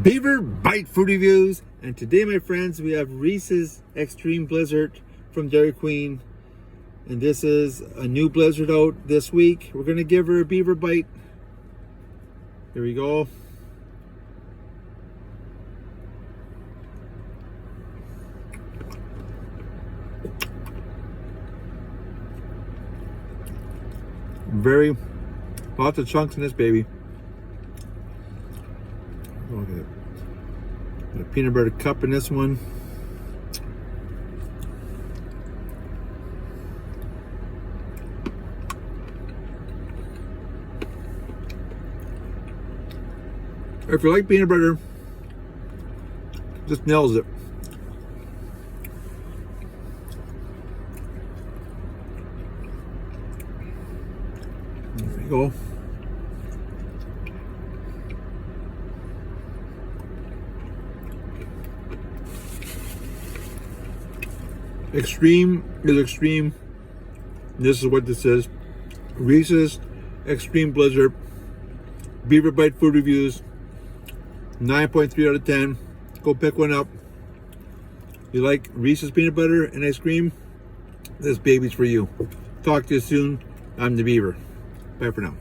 Beaver Bite Food Reviews, and today, my friends, we have Reese's Extreme Blizzard from Dairy Queen, and this is a new blizzard out this week. We're gonna give her a beaver bite. Here we go. Lots of chunks in this baby. Look at it. Got a peanut butter cup in this one. If you like peanut butter, just nails it. There you go. Extreme is extreme. This is what this is. Reese's Extreme Blizzard Beaver Bite Food Reviews. 9.3 out of 10. Go pick one up. You like Reese's peanut butter and ice cream? This baby's for you. Talk to you soon. I'm the Beaver. Bye for now.